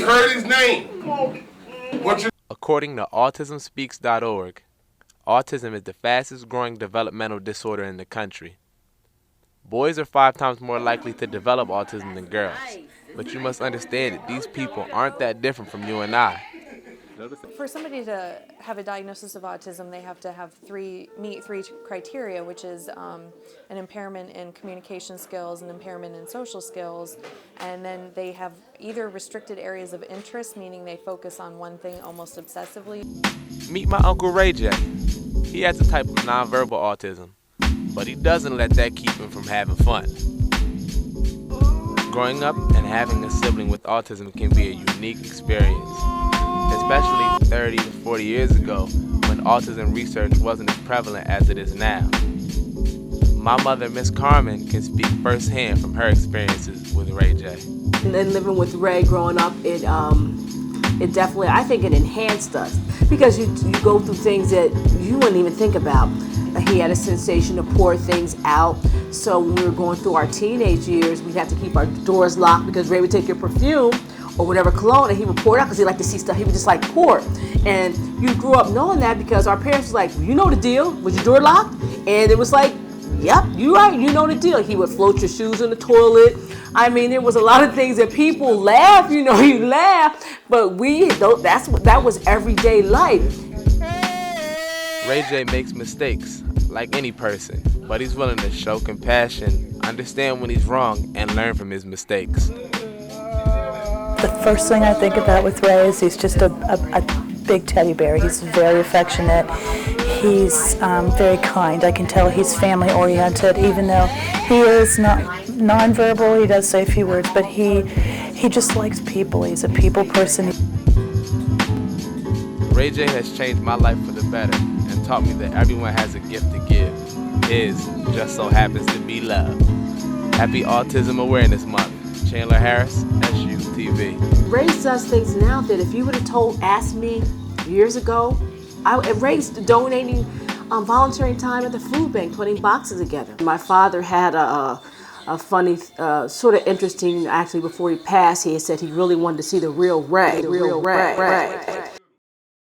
Ray heard his name. According to autismspeaks.org, autism is the fastest growing developmental disorder in the country. Boys are 5 times more likely to develop autism than girls, but you must understand that these people aren't that different from you and I. For somebody to have a diagnosis of autism, they have to meet three criteria, which is an impairment in communication skills, an impairment in social skills, and then they have either restricted areas of interest, meaning they focus on one thing almost obsessively. Meet my Uncle Ray J. He has a type of nonverbal autism, but he doesn't let that keep him from having fun. Growing up and having a sibling with autism can be a unique experience, especially 30 to 40 years ago when autism research wasn't as prevalent as it is now. My mother, Miss Carmen, can speak firsthand from her experiences with Ray J. And then living with Ray growing up, it definitely, I think it enhanced us because you go through things that you wouldn't even think about. He had a sensation to pour things out. So when we were going through our teenage years, we'd have to keep our doors locked because Ray would take your perfume or whatever cologne and he would pour it out because he liked to see stuff. He would just like pour. And you grew up knowing that because our parents was like, you know the deal, was your door locked? And it was like, yep, you right, you know the deal. He would float your shoes in the toilet. I mean, there was a lot of things that people laugh, you laugh, but that was everyday life. Ray J makes mistakes, like any person, but he's willing to show compassion, understand when he's wrong, and learn from his mistakes. The first thing I think about with Ray is he's just a big teddy bear. He's very affectionate. He's very kind. I can tell he's family oriented, even though he is not nonverbal. He does say a few words, but he just likes people. He's a people person. Ray J has changed my life for the better and taught me that everyone has a gift to give. His just so happens to be love. Happy Autism Awareness Month. Chandler Harris, SU TV. Ray does things now that if you would have asked me years ago, Ray's donating volunteering time at the food bank, putting boxes together. My father had a funny, sort of interesting, actually before he passed, he had said he really wanted to see the real Ray.